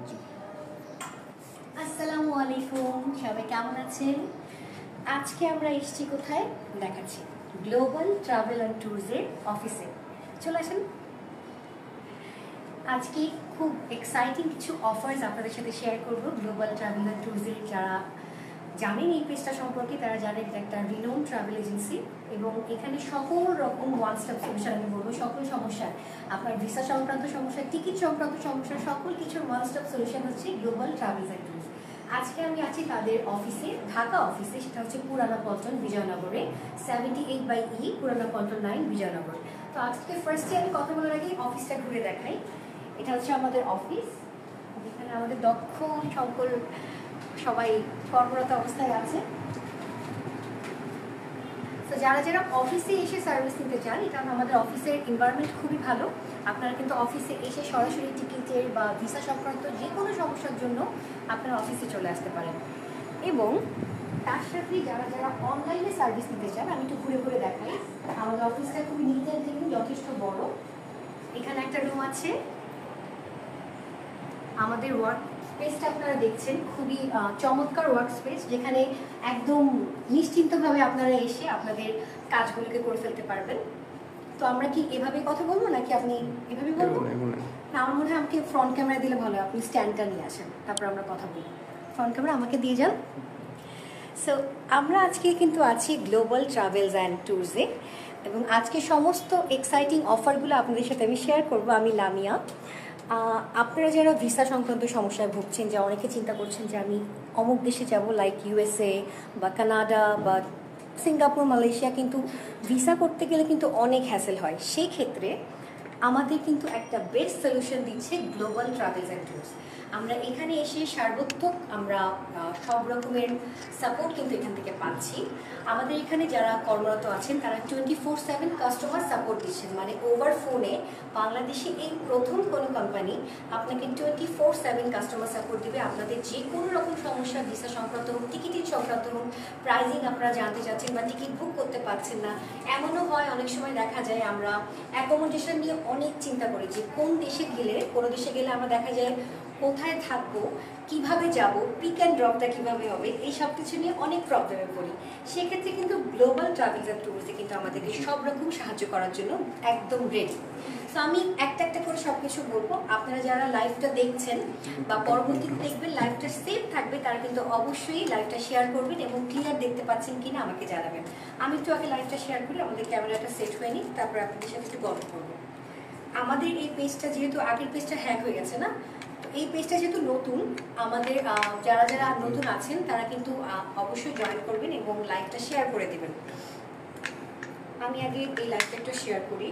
জি। আসসালামু আলাইকুম, সবাই কেমন আছেন? আজকে আমরা এসেছি কোথায় দেখাচ্ছি, গ্লোবাল ট্রাভেল অ্যান্ড ট্যুরসের অফিসে। চলে আসেন। আজকে খুব এক্সাইটিং কিছু অফার্স আপনাদের সাথে শেয়ার করব। গ্লোবাল ট্রাভেল অ্যান্ড ট্যুরসের যারা জানেন এই পেজটা সম্পর্কে তারা জানেন এটা একটা রিনোন ট্রাভেল এজেন্সি, এবং এখানে সকল রকম ওয়ান স্টপ সলিউশন আমি বলবো। সকল সমস্যার, আপনার ভিসা সংক্রান্ত সমস্যা, টিকিট সংক্রান্ত সমস্যা, সকল কিছুর ওয়ান স্টপ সলিউশন হচ্ছে গ্লোবাল ট্রাভেলস অ্যান্ড ট্যুরস। আজকে আমি আছি তাদের অফিসে, ঢাকা অফিসে, সেটা হচ্ছে পুরানা পল্টন বিজয়নগরে, 78/E পুরানা পল্টন 9 বিজয়নগর। তো আজকে ফার্স্টে আমি কথা বলার আগে অফিসটা ঘুরে দেখাই। এটা হচ্ছে আমাদের অফিস, এখানে আমাদের দক্ষ সকল সবাই কর্মরত অবস্থায় আছে। তো যারা যারা অফিসে এসে সার্ভিস নিতে চান, এটা আমাদের অফিসের এনভায়রনমেন্ট খুবই ভালো। আপনারা কিন্তু অফিসে এসে সরাসরি টিকিটের বা ভিসা সংক্রান্ত যে কোনো সমস্যার জন্য আপনারা অফিসে চলে আসতে পারেন। এবং তার সাথে যারা যারা অনলাইনে সার্ভিস নিতে চান, আমি একটু ঘুরে ঘুরে দেখাই। আমাদের অফিসটা খুবই নিট অ্যান্ড ক্লিন, যথেষ্ট বড়। এখানে একটা রুম আছে। আমাদের ওয়ার্ক স্পেসটা আপনারা দেখছেন, খুবই চমৎকার ওয়ার্ক স্পেস, যেখানে একদম নিশ্চিন্তভাবে আপনারা এসে আপনাদের কাজগুলোকে করে ফেলতে পারবেন। তো আমরা কি এভাবে কথা বলবো নাকি আপনি এভাবে বলবো? না, আমার মনে হয় আমাকে ফ্রন্ট ক্যামেরা দিলে ভালো। আপনি স্ট্যান্ডটা নিয়ে আসেন, তারপর আমরা কথা বলবো। ফ্রন্ট ক্যামেরা আমাকে দিয়ে যান। সো আমরা আজকে কিন্তু আছি গ্লোবাল ট্রাভেলস অ্যান্ড ট্যুরসে, এবং আজকে সমস্ত এক্সাইটিং অফারগুলো আপনাদের সাথে আমি শেয়ার করব। আমি লামিয়া। আপনারা যারা ভিসা সংক্রান্ত সমস্যায় ভুগছেন, যে অনেকে চিন্তা করছেন যে আমি অমুক দেশে যাব, লাইক USA বা কানাডা বা সিঙ্গাপুর, মালয়েশিয়া, কিন্তু ভিসা করতে গেলে কিন্তু অনেক হ্যাসেল হয়। সেই ক্ষেত্রে আমাদের কিন্তু একটা বেস্ট সলিউশন দিচ্ছে গ্লোবাল ট্রাভেলস অ্যান্ড ট্যুরস। আমরা এখানে এসে সার্বত্রিক আমরা সব রকমের সাপোর্ট কিন্তু এখান থেকে পাচ্ছি। আমাদের এখানে যারা কর্মরত আছেন তারা 24/7 কাস্টমার সাপোর্ট দিচ্ছেন। মানে ওভার ফোনে বাংলাদেশে এই প্রথম কোনো কোম্পানি আপনাকে 24/7 কাস্টমার সাপোর্ট দেবে। আপনাদের যে কোনো রকম সমস্যা, ভিসা সংক্রান্ত হোক, টিকিটের সংক্রান্ত হোক, প্রাইজিং আপনারা জানতে চাচ্ছেন বা টিকিট বুক করতে পারছেন না, এমনও হয় অনেক সময় দেখা যায় আমরা অ্যাকোমোডেশন নিয়ে অনেক চিন্তা করি যে কোন দেশে গেলে, কোনো দেশে গেলে আমরা দেখা যায় কোথায় থাকবো, কিভাবে যাব, পিক অ্যান্ড ড্রপটা কীভাবে হবে, এই সব কিছু নিয়ে অনেক প্রবলেমে পড়ি। সেক্ষেত্রে কিন্তু গ্লোবাল ট্রাভেলস অ্যান্ড ট্যুরসে কিন্তু আমাদেরকে সব রকম সাহায্য করার জন্য একদম রেডি। তো আমি একটা একটা করে সব কিছু বলবো। আপনারা যারা লাইভটা দেখছেন বা পরবর্তীতে দেখবেন, লাইভটা সেভ থাকবে, তারা কিন্তু অবশ্যই লাইভটা শেয়ার করবেন এবং ক্লিয়ার দেখতে পাচ্ছেন কিনা আমাকে জানাবেন। আমি একটু আগে লাইভটা শেয়ার করি, আমাদের ক্যামেরাটা সেট হয়নি, তারপর আপনাদের সাথে একটু গল্প করবো। আমাদের এই পেজটা যেহেতু আগের পেজটা হ্যাক হয়ে গেছে না, এই পেজটা যেহেতু নতুন, আমাদের যারা যারা নতুন আছেন তারা কিন্তু অবশ্যই জয়েন করবেন এবং লাইভটা শেয়ার করে দেবেন। আমি আগে এই লাইভটা একটু শেয়ার করি।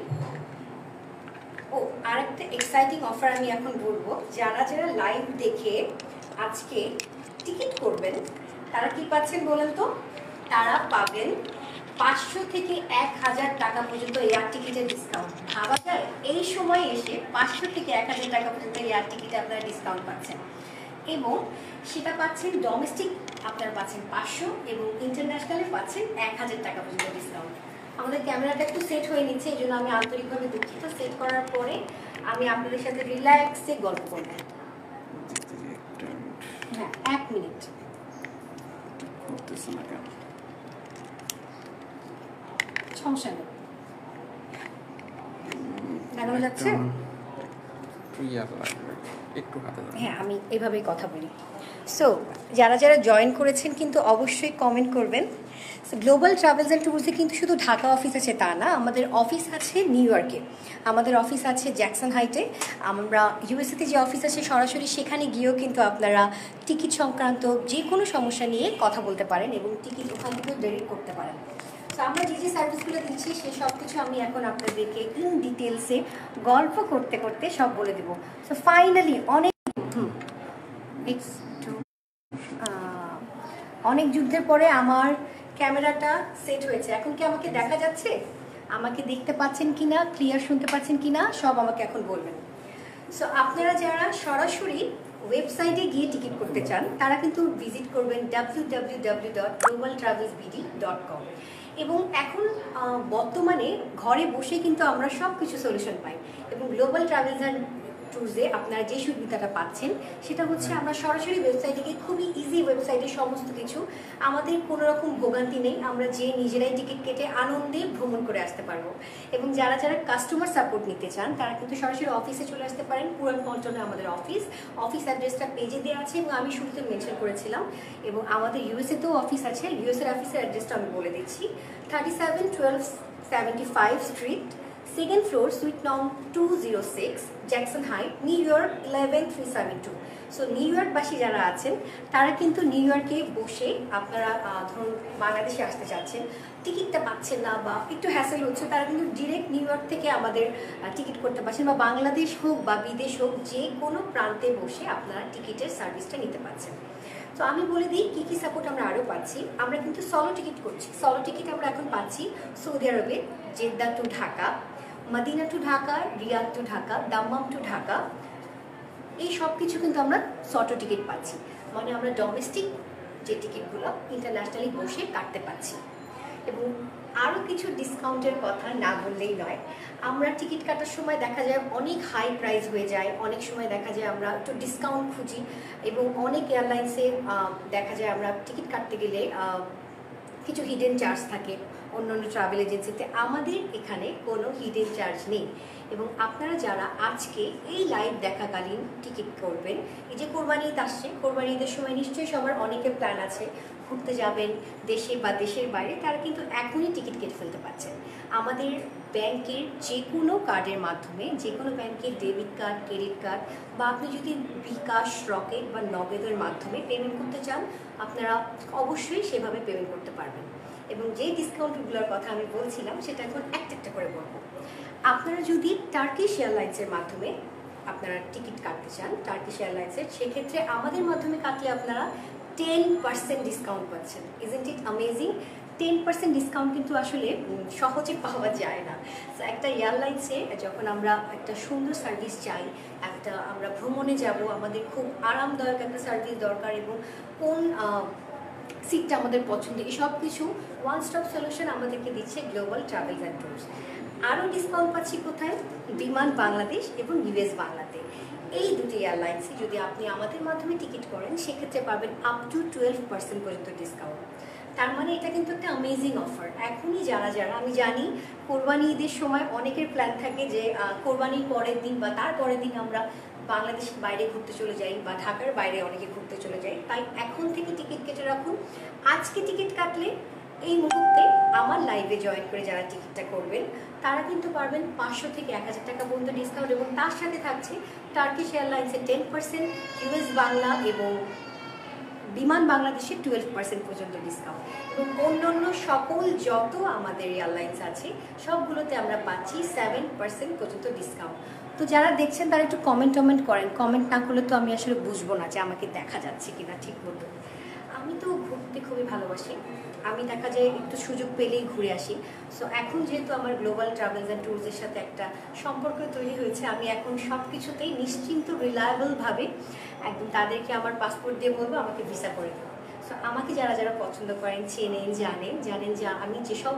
ও, আরেকটা এক্সাইটিং অফার আমি এখন বলবো। যারা যারা লাইভ দেখে আজকে টিকিট করবেন তারা কি পাচ্ছেন বলেন তো? তারা পাবেন 500 থেকে 1000 টাকা পর্যন্ত এয়ার টিকিটের ডিসকাউন্ট। ভাবা যায় এই সময় এসে 500 থেকে 1000 টাকা পর্যন্ত এয়ার টিকিটে আপনারা ডিসকাউন্ট পাচ্ছেন, এবং সেটা পাচ্ছেন ডোমেস্টিক আপনারা পাচ্ছেন 500 এবং ইন্টারন্যাশনালে পাচ্ছেন 1000 টাকা পর্যন্ত ডিসকাউন্ট। আমাদের ক্যামেরাটা একটু সেট হয়ে নিচ্ছে, এই জন্য আমি আন্তরিকভাবে দুঃখিত। সেট করার পরে আমি আপনাদের সাথে রিল্যাক্সে গল্প করব। হ্যাঁ, 1 মিনিট। সমস্যা নেই, দেখানো যাচ্ছে? হ্যাঁ, আমি এভাবেই কথা বলি। সো যারা যারা জয়েন করেছেন কিন্তু অবশ্যই কমেন্ট করবেন। গ্লোবাল ট্রাভেলস অ্যান্ড ট্যুরসে কিন্তু শুধু ঢাকা অফিস আছে তা না, আমাদের অফিস আছে নিউ ইয়র্কে, আমাদের অফিস আছে জ্যাকসন হাইটে, আমরা ইউএসএতে যে অফিস আছে সরাসরি সেখানে গিয়েও কিন্তু আপনারা টিকিট সংক্রান্ত যে কোনো সমস্যা নিয়ে কথা বলতে পারেন এবং টিকিট ওখান থেকেও ডাইরেক্ট করতে পারেন। তো আমরা যে যে সার্ভিসগুলো দিচ্ছি সে সব কিছু আমি এখন আপনাদেরকে ইন ডিটেলসে গল্প করতে করতে সব বলে দেবো। সো ফাইনালি অনেক যুদ্ধের পরে আমার ক্যামেরাটা সেট হয়েছে। এখন কি আমাকে দেখা যাচ্ছে? আমাকে দেখতে পাচ্ছেন কিনা, ক্লিয়ার শুনতে পাচ্ছেন কিনা, সব আমাকে এখন বলবেন। সো আপনারা যারা সরাসরি ওয়েবসাইটে গিয়ে টিকিট করতে চান তারা কিন্তু ভিজিট করবেন www.globaltravelsbd.com। এবং এখন বর্তমানে ঘরে বসে কিন্তু আমরা সব কিছু সলিউশন পাই, এবং গ্লোবাল ট্রাভেলস অ্যান্ড ট্যুরসে আপনারা যে সুবিধাটা পাচ্ছেন সেটা হচ্ছে আমরা সরাসরি ওয়েবসাইটে গিয়ে খুবই ইজি ওয়েবসাইটে সমস্ত কিছু, আমাদের কোনো রকম ভোগান্তি নেই, আমরা যে নিজেরাই টিকিট কেটে আনন্দে ভ্রমণ করে আসতে পারবো। এবং যারা যারা কাস্টমার সাপোর্ট নিতে চান তারা কিন্তু সরাসরি অফিসে চলে আসতে পারেন। পুরান পল্টনে আমাদের অফিস অ্যাড্রেসটা পেজে দেওয়া আছে এবং আমি শুরুতে মেনশন করেছিলাম। এবং আমাদের ইউএসএতেও অফিস আছে, ইউএসএর অফিসের অ্যাড্রেসটা আমি বলে দিচ্ছি। 371275 স্ট্রিট, সেকেন্ড ফ্লোর, সুইট নং 206, Jackson Height, New York 11372। So New ইয়র্কবাসী যারা আছেন তারা কিন্তু নিউ ইয়র্কে বসে আপনারা ধরুন বাংলাদেশে আসতে চাচ্ছেন, টিকিটটা পাচ্ছেন না বা একটু হ্যাসেল হচ্ছে, তারা কিন্তু ডিরেক্ট নিউ ইয়র্ক থেকে আমাদের টিকিট করতে পারছেন, বা বাংলাদেশ হোক বা বিদেশ হোক যে কোনো প্রান্তে বসে আপনারা টিকিটের সার্ভিসটা নিতে পারছেন। তো আমি বলে দিই কী কী সাপোর্ট আমরা আরও পাচ্ছি। আমরা কিন্তু সলো টিকিট করছি, সলো টিকিট আমরা এখন পাচ্ছি সৌদি আরবে, Jeddah to Dhaka, Medina to Dhaka, Riyadh to Dhaka, Dammam to Dhaka, এই সব কিছু কিন্তু আমরা সটো টিকিট পাচ্ছি। মানে আমরা ডোমেস্টিক যে টিকিটগুলো ইন্টারন্যাশনালি বসে কাটতে পারছি। এবং আরও কিছু ডিসকাউন্টের কথা না বললেই নয়, আমরা টিকিট কাটার সময় দেখা যায় অনেক হাই প্রাইস হয়ে যায়, অনেক সময় দেখা যায় আমরা একটু ডিসকাউন্ট খুঁজি, এবং অনেক এয়ারলাইন্সে দেখা যায় আমরা টিকিট কাটতে গেলে কিছু হিডেন চার্জ থাকে অন্যান্য ট্রাভেল এজেন্সিতে। আমাদের এখানে কোনো হিডেন চার্জ নেই। এবং আপনারা যারা আজকে এই লাইভ দেখাকালীন টিকিট করবেন, এই যে কোরবানি ঈদ আসছে, কোরবানি ঈদের সময় নিশ্চয়ই সবার অনেকের প্ল্যান আছে ঘুরতে যাবেন দেশে বা দেশের বাইরে, তারা কিন্তু এখনই টিকিট কেটে ফেলতে পারছেন। আমাদের ব্যাংকের যে কোনো কার্ডের মাধ্যমে, যে কোনো ব্যাংকের ডেবিট কার্ড, ক্রেডিট কার্ড, বা আপনি যদি বিকাশ, রকেট বা নগদের মাধ্যমে পেমেন্ট করতে চান, আপনারা অবশ্যই সেভাবে পেমেন্ট করতে পারবেন। এবং যে ডিসকাউন্টগুলোর কথা আমি বলছিলাম সেটা এখন একটা একটা করে বলবো। আপনারা যদি টার্কিশ এয়ারলাইন্সের মাধ্যমে আপনারা টিকিট কাটতে চান, টার্কিশ এয়ারলাইন্সের, সেক্ষেত্রে আমাদের মাধ্যমে কাটলে আপনারা 10% ডিসকাউন্ট পাচ্ছেন। Isn't it amazing? 10% ডিসকাউন্ট কিন্তু আসলে সহজে পাওয়া যায় না। তো একটা এয়ারলাইন্সে যখন আমরা একটা সুন্দর সার্ভিস চাই, একটা আমরা ভ্রমণে যাব, আমাদের খুব আরামদায়ক একটা সার্ভিস দরকার, এবং কোন সিটটা আমাদের পছন্দ, এই সব কিছু ওয়ান স্টপ সলিউশন আমাদেরকে দিচ্ছে গ্লোবাল ট্রাভেলস অ্যান্ড ট্যুরস। আরও ডিসকাউন্ট পাচ্ছি কোথায়? বিমান বাংলাদেশ এবং ইউএস বাংলাতে। এই দুটি এয়ারলাইন্সে যদি আপনি আমাদের মাধ্যমে টিকিট করেন সেক্ষেত্রে পাবেন আপ টু 12% পর্যন্ত ডিসকাউন্ট। তার মানে এটা কিন্তু একটা অ্যামেজিং অফার। এখনই যারা যারা, আমি জানি কোরবানি ঈদের সময় অনেকের প্ল্যান থাকে যে কোরবানির পরের দিন বা তার পরের দিন আমরা বাংলাদেশের বাইরে ঘুরতে চলে যাই, বা ঢাকার বাইরে অনেকে ঘুরতে চলে যাই, তাই এখন থেকে টিকিট কেটে রাখুন। আজকে টিকিট কাটলে এই মুহূর্তে আমার লাইভে জয়েন করে যারা টিকিটটা করবেন তারা কিন্তু পারবেন 500 থেকে 1000 টাকা পর্যন্ত ডিসকাউন্ট, এবং তার সাথে থাকছে টার্কিশ এয়ারলাইন্সের 10%, ইউএস বাংলা এবং বিমান বাংলাদেশে 12% পর্যন্ত ডিসকাউন্ট, এবং অন্যান্য সকল যত আমাদের এয়ারলাইন্স আছে সবগুলোতে আমরা পাচ্ছি 7% পর্যন্ত ডিসকাউন্ট। তো যারা দেখছেন তারা একটু কমেন্ট করেন, কমেন্ট না করলে তো আমি আসলে বুঝবো না যে আমাকে দেখা যাচ্ছে কিনা ঠিক মতো। আমি তো ঘুরতে খুবই ভালোবাসি, আমি দেখা যায় একটু সুযোগ পেলেই ঘুরে আসি। সো এখন যেহেতু আমার গ্লোবাল ট্রাভেলস অ্যান্ড ট্যুরসের সাথে একটা সম্পর্ক তৈরি হয়েছে, আমি এখন সব কিছুতেই নিশ্চিন্ত রিলায়েবলভাবে একদম তাদেরকে আমার পাসপোর্ট দিয়ে বলবো আমাকে ভিসা করে দেবো। সো আমাকে যারা যারা পছন্দ করেন, জানেন যে আমি যেসব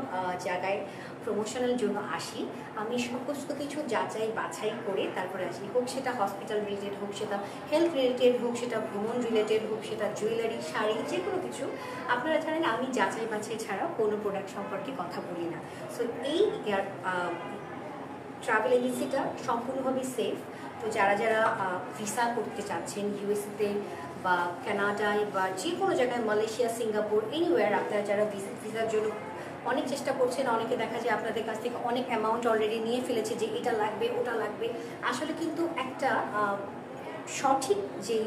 জায়গায় প্রমোশনাল জন্য আসি, আমি সমস্ত কিছু যাচাই বাছাই করে তারপরে আসি, হোক সেটা হসপিটাল রিলেটেড, হোক সেটা হেলথ রিলেটেড, হোক সেটা ভ্রমণ রিলেটেড, হোক সেটা জুয়েলারি, শাড়ি, যে কোনো কিছু। আপনারা জানেন আমি যাচাই বাছাই ছাড়া কোনো প্রোডাক্ট সম্পর্কে কথা বলি না। সো এই ট্রাভেল এজেন্সিটা সম্পূর্ণভাবে সেফ। তো যারা যারা ভিসা করতে চাচ্ছেন ইউএসএতে বা কানাডায় বা যে কোনো জায়গায়, মালয়েশিয়া, সিঙ্গাপুর, এনিওয়্যার, আপনারা যারা ভিসার জন্য অনেক চেষ্টা করছেন, অনেকে দেখা যায় আপনাদের কাছ থেকে অনেক অ্যামাউন্ট অলরেডি নিয়ে ফেলেছে যে এটা লাগবে ওটা লাগবে। আসলে কিন্তু একটা সঠিক যে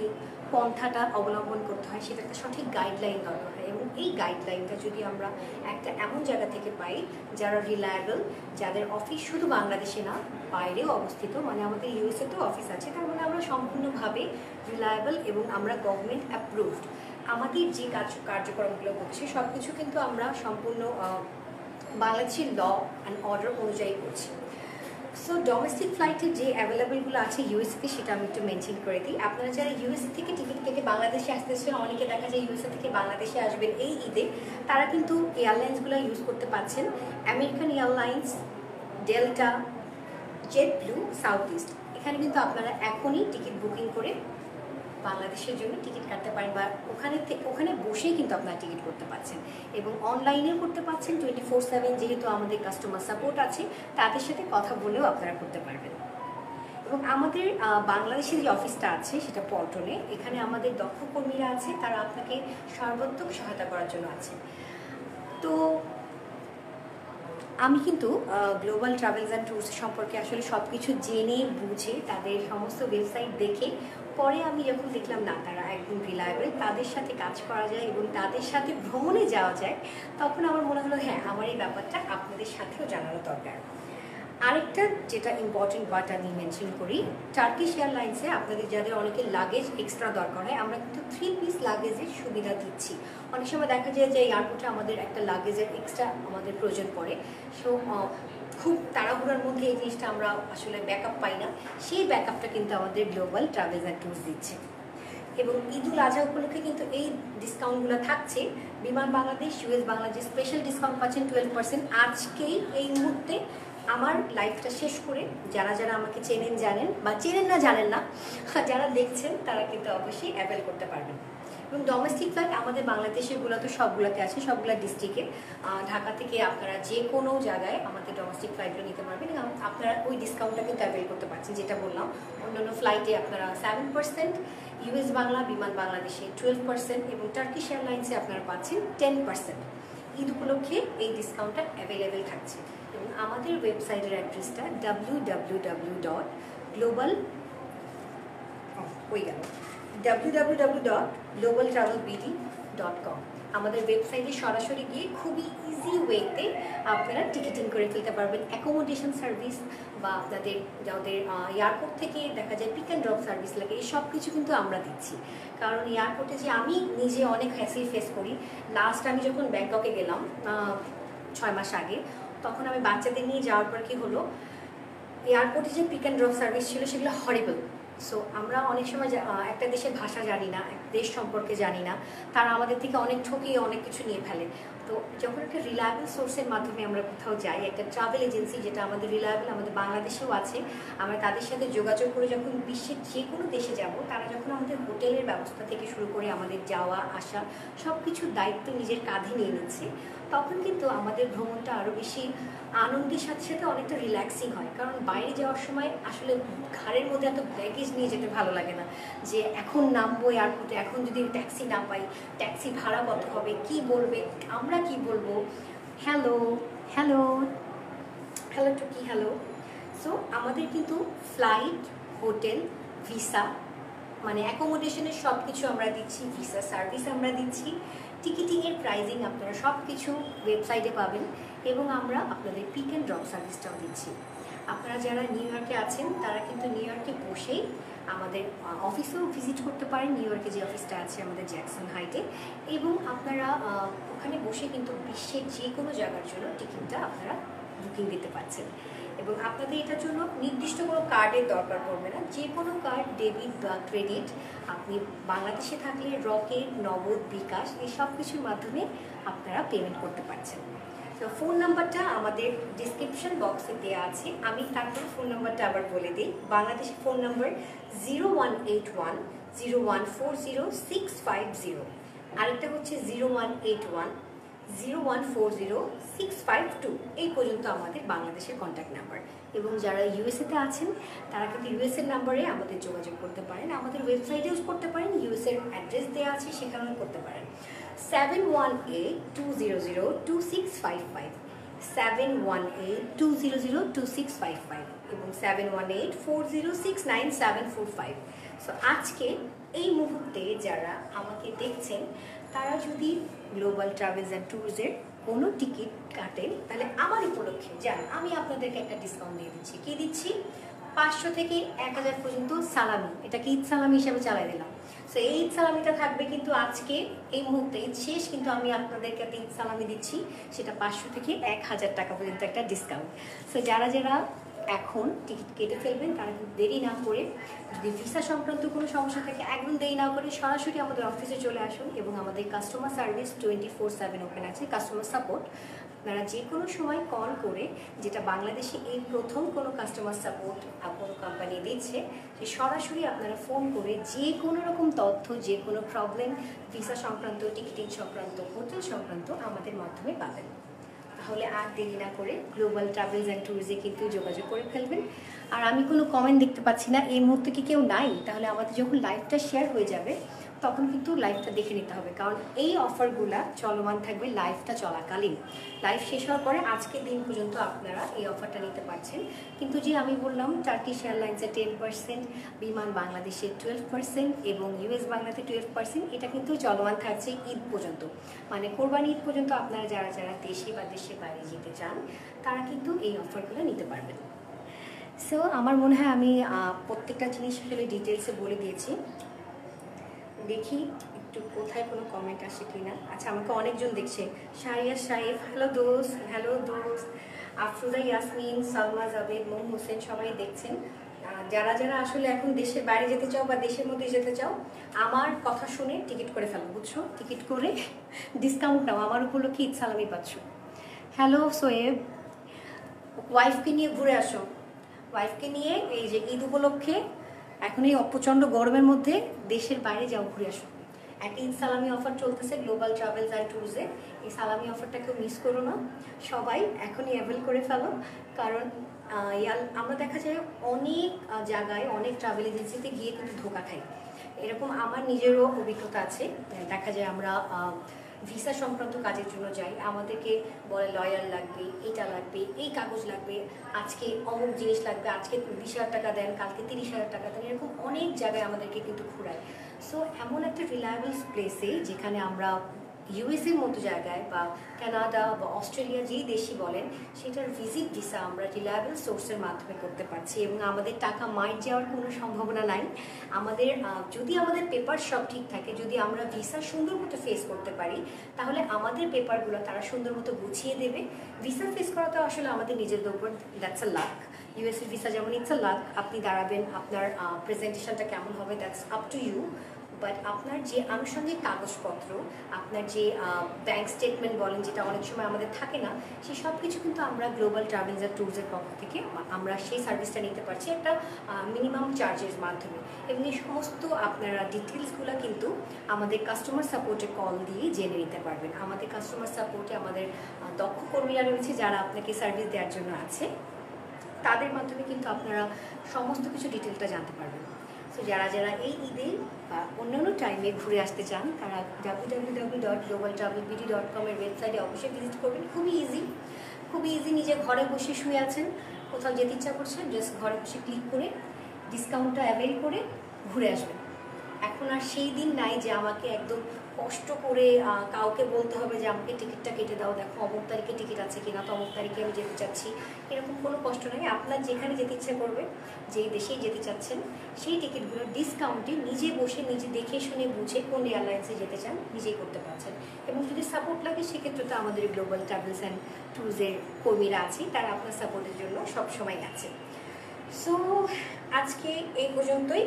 পন্থাটা অবলম্বন করতে হয় সেটা একটা সঠিক গাইডলাইন দরকার হয়, এবং এই গাইডলাইনটা যদি আমরা একটা এমন জায়গা থেকে পাই যারা রিলায়েবল, যাদের অফিস শুধু বাংলাদেশে না বাইরেও অবস্থিত, মানে আমাদের ইউএসএতেও অফিস আছে, তার মানে আমরা সম্পূর্ণভাবে রিলায়েবল এবং আমরা গভর্নমেন্ট অ্যাপ্রুভড। আমাদের যে কার্যক্রমগুলো হচ্ছে সব কিছু কিন্তু আমরা সম্পূর্ণ বাংলাদেশের ল অ্যান্ড অর্ডার অনুযায়ী করছি। সো ডোমেস্টিক ফ্লাইটের যে অ্যাভেলেবলগুলো আছে ইউএসএতে সেটা আমি একটু মেনশন করে দিই। আপনারা যারা ইউএসএ থেকে টিকিট কেটে বাংলাদেশে আসতেছেন, অনেকে দেখা যায় ইউএসএ থেকে বাংলাদেশে আসবেন এই ঈদে, তারা কিন্তু এয়ারলাইন্সগুলো ইউজ করতে পারছেন। American airlines, delta, jet blue, south east, এখানে কিন্তু আপনারা এখনই টিকিট বুকিং করে বাংলাদেশের জন্য টিকিট কাটতে পারেন, বা ওখানে বসেই কিন্তু আপনারা টিকিট করতে পারছেন, এবং অনলাইনেও করতে পারছেন 24/7। যেহেতু আমাদের কাস্টমার সাপোর্ট আছে, তাদের সাথে কথা বলেও আপনারা করতে পারবেন। এবং আমাদের বাংলাদেশের যে অফিসটা আছে সেটা পল্টনে, এখানে আমাদের দক্ষ কর্মীরা আছে, তারা আপনাকে সর্বাত্মক সহায়তা করার জন্য আছে। তো আমি কিন্তু গ্লোবাল ট্রাভেলস অ্যান্ড ট্যুরস সম্পর্কে আসলে সব কিছু জেনে বুঝে তাদের সমস্ত ওয়েবসাইট দেখে পরে আমি যখন দেখলাম না তারা একদম রিলায়েবল, তাদের সাথে কাজ করা যায় এবং তাদের সাথে ভ্রমণে যাওয়া যায়, তখন আমার মনে হলো হ্যাঁ, আমার এই ব্যাপারটা আপনাদের সাথেও জানানো দরকার। আরেকটা যেটা ইম্পর্টেন্ট বাট আমি মেনশন করি, টার্কিশ এয়ারলাইন্সে আপনাদের যাদের অনেকের লাগেজ এক্সট্রা দরকার হয়, আমরা কিন্তু 3 পিস লাগেজের সুবিধা দিচ্ছি। অনেক সময় দেখা যায় যে এয়ারপোর্টে আমাদের একটা লাগেজের এক্সট্রা আমাদের প্রয়োজন পড়ে, সো খুব তাড়াহুড়ার মধ্যে এই জিনিসটা আমরা আসলে ব্যাকআপ পাই না, সেই ব্যাকআপটা কিন্তু আমাদের গ্লোবাল ট্রাভেলস অ্যান্ড ট্যুরস দিচ্ছে। এবং ঈদুল আজহা উপলক্ষে কিন্তু এই ডিসকাউন্টগুলো থাকছে। বিমান Bangladesh, US Bangladesh special discount পাচ্ছেন 12%। আজকেই এই মুহূর্তে আমার লাইফটা শেষ করে যারা যারা আমাকে চেনেন জানেন, বা চেনেন না জানেন না, যারা দেখছেন তারা কিন্তু অবশ্যই অ্যাভেল করতে পারবেন। এবং ডোমেস্টিক ফ্লাইট আমাদের বাংলাদেশেরগুলো তো সবগুলোতে আছে, সবগুলো ডিস্ট্রিক্টে। ঢাকা থেকে আপনারা যে কোনো জায়গায় আমাদের ডোমেস্টিক ফ্লাইটগুলো নিতে পারবেন, এবং আপনারা ওই ডিসকাউন্টটা কিন্তু অ্যাভেল করতে পারছেন। যেটা বললাম, অন্যান্য ফ্লাইটে আপনারা 7%, ইউএস বাংলা বিমান বাংলাদেশে 12%, এবং টার্কিশ এয়ারলাইন্সে আপনারা পাচ্ছেন 10%। ঈদ উপলক্ষে এই ডিসকাউন্টটা অ্যাভেলেবেল থাকছে। এবং আমাদের ওয়েবসাইটের অ্যাড্রেসটা www.globaltravelbd.com। আমাদের ওয়েবসাইটে সরাসরি গিয়ে খুবই ইজি ওয়েতে আপনারা টিকিটিং করে ফেলতে পারবেন। অ্যাকোমোডেশন সার্ভিস বা আপনাদের যাদের এয়ারপোর্ট থেকে দেখা যায় পিক অ্যান্ড ড্রপ সার্ভিস লাগে, এই সব কিছু কিন্তু আমরা দিচ্ছি। কারণ এয়ারপোর্টে যে আমি নিজে অনেক হ্যাসেল ফেস করি। লাস্ট আমি যখন ব্যাংককে গেলাম 6 মাস আগে, তখন আমি বাচ্চাদের নিয়ে যাওয়ার পর কি হলো, এয়ারপোর্টে যে পিক অ্যান্ড ড্রপ সার্ভিস ছিল সেগুলো হরিবল। সো আমরা অনেক সময় একটা দেশের ভাষা জানি না, দেশ সম্পর্কে জানি না, তারা আমাদের থেকে অনেক ঠকিয়ে অনেক কিছু নিয়ে ফেলে। তো যখন একটা রিলায়েবল সোর্সের মাধ্যমে আমরা কোথাও যাই, একটা ট্রাভেল এজেন্সি যেটা আমাদের রিলায়েবল, আমাদের বাংলাদেশেও আছে, আমরা তাদের সাথে যোগাযোগ করে যখন বিশ্বের যে কোনো দেশে যাব, তারা যখন আমাদের হোটেলের ব্যবস্থা থেকে শুরু করে আমাদের যাওয়া আসা সব কিছুর দায়িত্ব নিজের কাঁধে নিয়ে নিচ্ছে, তখন কিন্তু আমাদের ভ্রমণটা আরও বেশি আনন্দের সাথে সাথে অনেকটা রিল্যাক্সিং হয়। কারণ বাইরে যাওয়ার সময় আসলে ঘাড়ের মধ্যে এত ব্যাগেজ নিয়ে যেতে ভালো লাগে না, যে এখন নামবো এয়ারপোর্টে, এখন যদি ট্যাক্সি না পাই, ট্যাক্সি ভাড়া কত হবে, কি বলবে, আমরা কি বলবো, হ্যালো হ্যালো হ্যালো টু কি হ্যালো। সো আমাদের কিন্তু ফ্লাইট, হোটেল, ভিসা, মানে অ্যাকোমোডেশনের সব কিছু আমরা দিচ্ছি, ভিসা সার্ভিস আমরা দিচ্ছি, টিকিটিংয়ের প্রাইজিং আপনারা সব কিছু ওয়েবসাইটে পাবেন, এবং আমরা আপনাদের পিক অ্যান্ড ড্রপ সার্ভিসটাও দিচ্ছি। আপনারা যারা নিউ ইয়র্কে আছেন তারা কিন্তু নিউ ইয়র্কে বসেই আমাদের অফিসেও ভিজিট করতে পারেন, নিউ ইয়র্কে যে অফিসটা আছে আমাদের জ্যাকসন হাইটে, এবং আপনারা ওখানে বসে কিন্তু বিশ্বের যে কোনো জায়গার জন্য টিকিটটা আপনারা বুকিং দিতে পারছেন। এবং আপনাদের এটার জন্য নির্দিষ্ট কোনো কার্ডের দরকার পড়বে না, যে কোনো কার্ড, ডেবিট বা ক্রেডিট, আপনি বাংলাদেশে থাকলে রকেট, নগদ, বিকাশ, এই সব কিছুর মাধ্যমে আপনারা পেমেন্ট করতে পারছেন। তো ফোন নাম্বারটা আমাদের ডিসক্রিপশন বক্সে দেওয়া আছে, আমি তারপর ফোন নাম্বারটা আবার বলে দিই। বাংলাদেশের ফোন নাম্বার 018101400650, আরেকটা হচ্ছে 018101400652, এই পর্যন্ত আমাদের বাংলাদেশের কন্ট্যাক্ট নাম্বার। এবং যারা ইউএসএতে আছেন তারা কিন্তু ইউএসএর নাম্বারে আমাদের যোগাযোগ করতে পারেন, আমাদের ওয়েবসাইটে ইউজ করতে পারেন, ইউএসএর অ্যাড্রেস দেওয়া আছে সেখানেও করতে পারেন। 7182002655, 7182002655 এবং 7184069745। সো আজকে এই মুহূর্তে যারা আমাকে দেখছেন তারা যদি গ্লোবাল ট্রাভেলস অ্যান্ড ট্যুরসের কোনো টিকিট কাটেন, তাহলে আমার উপলক্ষে যান, আমি আপনাদেরকে একটা ডিসকাউন্ট দিয়ে দিচ্ছি। কি দিচ্ছি? 500 থেকে 1000 পর্যন্ত সালামি, এটাকে ঈদ সালামি হিসাবে চালাই দিলাম। সো এই ঈদ সালামিটা থাকবে কিন্তু আজকে এই মুহূর্তে, ঈদ শেষ কিন্তু আমি আপনাদেরকে একটা ঈদ সালামি দিচ্ছি, সেটা 500 থেকে 1000 টাকা পর্যন্ত একটা ডিসকাউন্ট। সো যারা যারা এখন টিকিট কেটে ফেলবেন তারা কিন্তু দেরি না করে, যদি ভিসা সংক্রান্ত কোনো সমস্যা থাকে একদম দেরি না করে সরাসরি আমাদের অফিসে চলে আসুন, এবং আমাদের কাস্টমার সার্ভিস 24/7 ওপেন আছে, কাস্টমার সাপোর্ট আপনারা যে কোনো সময় কল করে, যেটা বাংলাদেশে এই প্রথম কোনো কাস্টমার সাপোর্ট কোনো কোম্পানি দিচ্ছে, যে সরাসরি আপনারা ফোন করে যে কোনো রকম তথ্য, যে কোনো প্রবলেম, ভিসা সংক্রান্ত, টিকিটিং সংক্রান্ত, হোটেল সংক্রান্ত আমাদের মাধ্যমে পাবেন। তাহলে আর দেরি না করে গ্লোবাল ট্রাভেলস অ্যান্ড ট্যুরসে কিন্তু যোগাযোগ করে ফেলবেন। আর আমি কোনো কমেন্ট দেখতে পাচ্ছি না, এই মুহূর্তে কি কেউ নাই? তাহলে আমাদের যখন লাইভটা শেয়ার হয়ে যাবে তখন কিন্তু লাইভটা দেখে নিতে হবে, কারণ এই অফারগুলো চলমান থাকবে লাইভটা চলাকালীন। লাইভ শেষ হওয়ার পরে আজকের দিন পর্যন্ত আপনারা এই অফারটা নিতে পারছেন। কিন্তু যে আমি বললাম টার্কিশ এয়ারলাইন্সে 10%, বিমান বাংলাদেশে 12% এবং ইউএস বাংলাতে 12%, এটা কিন্তু চলমান থাকছে ঈদ পর্যন্ত, মানে কোরবানি ঈদ পর্যন্ত। আপনারা যারা যারা দেশে বা দেশের বাইরে যেতে চান তারা কিন্তু এই অফারগুলো নিতে পারবেন। সো আমার মনে হয় আমি প্রত্যেকটা জিনিস আসলে ডিটেলসে বলে দিয়েছি। দেখি একটু কোথায় কোনো কমেন্ট আসে কি না। আচ্ছা, আমাকে অনেকজন দেখছে। শারিয়া সাহেব, হ্যালো দোস্ত, হ্যালো দোস্ত। আফরোজা ইয়াসমিন, সালমা জাবেদ, মোম হোসেন, সবাই দেখছেন। যারা যারা আসলে এখন দেশের বাইরে যেতে চাও বা দেশের মধ্যে যেতে চাও, আমার কথা শুনে টিকিট করে ফেলো, বুঝছো? টিকিট করে ডিসকাউন্ট নাও, আমার উপলক্ষে ঈদ সালামি পাচ্ছ। হ্যালো সোয়েব, ওয়াইফকে নিয়ে ঘুরে আসো। ওয়াইফকে নিয়ে এই যে ঈদ উপলক্ষে এখন এই প্রচণ্ড গরমের মধ্যে দেশের বাইরে যাও, ঘুরে আসো। একটা ঈদ সালামি অফার চলতেছে গ্লোবাল ট্রাভেলস অ্যান্ড ট্যুরসে। এই সালামি অফারটা কেউ মিস করো না, সবাই এখনই অ্যাভেল করে ফেলো। কারণ আমরা দেখা যায় অনেক জায়গায়, অনেক ট্রাভেল এজেন্সিতে গিয়ে কিন্তু ধোকা খাই। এরকম আমার নিজেরও অভিজ্ঞতা আছে। দেখা যায় আমরা ভিসা সংক্রান্ত কাজের জন্য যাই, আমাদেরকে বলে লয়ার লাগবে, এটা লাগবে, এই কাগজ লাগবে, আজকে অমুক জিনিস লাগবে, আজকে 20,000 টাকা দেন, কালকে 30,000 টাকা দেন, এরকম অনেক জায়গায় আমাদেরকে কিন্তু ঘুরায়। সো এমন একটা রিলায়েবল প্লেসে, যেখানে আমরা ইউএসের মতো জায়গায় বা কানাডা বা অস্ট্রেলিয়া যেই দেশই বলেন, সেটার ভিজিট ভিসা আমরা রিলায়েবল সোর্সের মাধ্যমে করতে পারছি এবং আমাদের টাকা মাইট যাওয়ার কোনো সম্ভাবনা নাই। আমাদের যদি আমাদের পেপার সব ঠিক থাকে, যদি আমরা ভিসা সুন্দর মতো ফেস করতে পারি, তাহলে আমাদের পেপারগুলো তারা সুন্দর মতো গুছিয়ে দেবে। ভিসা ফেস করাটা আসলে আমাদের নিজেদের উপর, দ্যাটস আ লাক। ইউএসএর ভিসা যেমন ইটস আ লাক, আপনি দাঁড়াবেন, আপনার প্রেজেন্টেশনটা কেমন হবে that's up to you. But আপনার যে আনুষঙ্গিক কাগজপত্র, আপনার যে ব্যাংক স্টেটমেন্ট বলেন, যেটা অনেক সময় আমাদের থাকে না, সেই সব কিছু কিন্তু আমরা গ্লোবাল ট্রাভেলস অ্যান্ড ট্যুরসের পক্ষ থেকে আমরা সেই সার্ভিসটা নিতে পারছি একটা মিনিমাম চার্জের মাধ্যমে। এবং এই সমস্ত আপনারা ডিটেলসগুলো কিন্তু আমাদের কাস্টমার সাপোর্টে কল দিয়ে জেনে নিতে পারবেন। আমাদের কাস্টমার সাপোর্টে আমাদের দক্ষ কর্মীরা রয়েছে যারা আপনাকে সার্ভিস দেওয়ার জন্য আছে, তাদের মাধ্যমে কিন্তু আপনারা সমস্ত কিছু ডিটেলটা জানতে পারবেন। সো যারা যারা এই ঈদে বা অন্যান্য টাইমে ঘুরে আসতে চান, তারা www.globaltravelbd.com এর ওয়েবসাইটে অবশ্যই ভিজিট করবেন। খুবই ইজি, নিজে ঘরে বসে শুয়ে আছেন, কোথাও যেতে ইচ্ছা করছে, জাস্ট ঘরে বসে ক্লিক করে ডিসকাউন্টটা অ্যাভেল করে ঘুরে আসবেন। এখন আর সেই দিন নাই যে আমাকে একদম কষ্ট করে কাউকে বলতে হবে যে আমাকে টিকিটটা কেটে দাও, দেখো অমুক তারিখে টিকিট আছে কিনা, তো অমুক তারিখে আমি যেতে চাচ্ছি, এরকম কোনো কষ্ট নেই। আপনার যেখানে যেতে ইচ্ছে করবে, যেই দেশেই যেতে চাচ্ছেন, সেই টিকিটগুলো ডিসকাউন্টে নিজে বসে, নিজে দেখে শুনে বুঝে কোন এয়ারলাইন্সে যেতে চান নিজেই করতে পারছেন। এবং যদি সাপোর্ট লাগে, সেক্ষেত্রে তো আমাদের গ্লোবাল ট্রাভেলস অ্যান্ড ট্যুরসের কর্মীরা আছে, তারা আপনার সাপোর্টের জন্য সবসময় আছে। সো আজকে এই পর্যন্তই,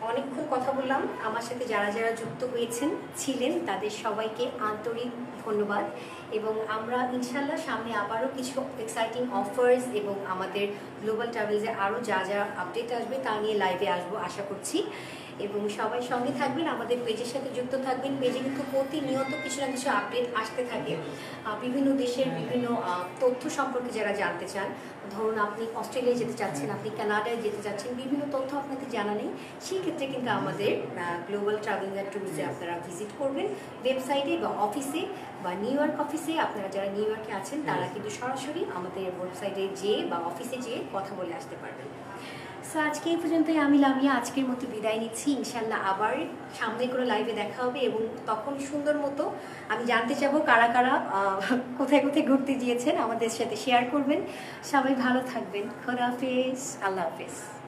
অনেকক্ষণ কথা বললাম। আমার সাথে যারা যারা যুক্ত ছিলেন তাদের সবাইকে আন্তরিক ধন্যবাদ। এবং আমরা ইনশাল্লাহ সামনে আবারও কিছু এক্সাইটিং অফার্স এবং আমাদের গ্লোবাল ট্রাভেলসে আরও যা যা আপডেট আসবে তা নিয়ে লাইভে আসবো আশা করছি। এবং সবাই সঙ্গে থাকবেন, আমাদের পেজের সাথে যুক্ত থাকবেন। পেজে কিন্তু প্রতিনিয়ত কিছু না কিছু আপডেট আসতে থাকে, বিভিন্ন দেশের বিভিন্ন তথ্য সম্পর্কে যারা জানতে চান। ধরুন আপনি অস্ট্রেলিয়ায় যেতে চাচ্ছেন, আপনি কানাডায় যেতে চাচ্ছেন, বিভিন্ন তথ্য আপনাকে জানা নেই, সেই ক্ষেত্রে কিন্তু আমাদের গ্লোবাল ট্রাভেল অ্যান্ড ট্যুরসে আপনারা ভিজিট করবেন ওয়েবসাইটে বা অফিসে, বা নিউ ইয়র্ক অফিসে। আপনারা যারা নিউ ইয়র্কে আছেন তারা কিন্তু সরাসরি আমাদের ওয়েবসাইটে যেয়ে বা অফিসে যেয়ে কথা বলে আসতে পারবেন। সো আজকে এই পর্যন্তই, আমি লামিয়া আজকের মতো বিদায় নিচ্ছি। ইনশাল্লাহ আবার সামনে কোনো লাইভে দেখা হবে এবং তখন সুন্দর মতো আমি জানতে চাবো কারা কারা কোথায় কোথায় ঘুরতে গিয়েছেন, আমাদের সাথে শেয়ার করবেন। সবাই ভালো থাকবেন। খোদা হাফেজ, আল্লাহ হাফেজ।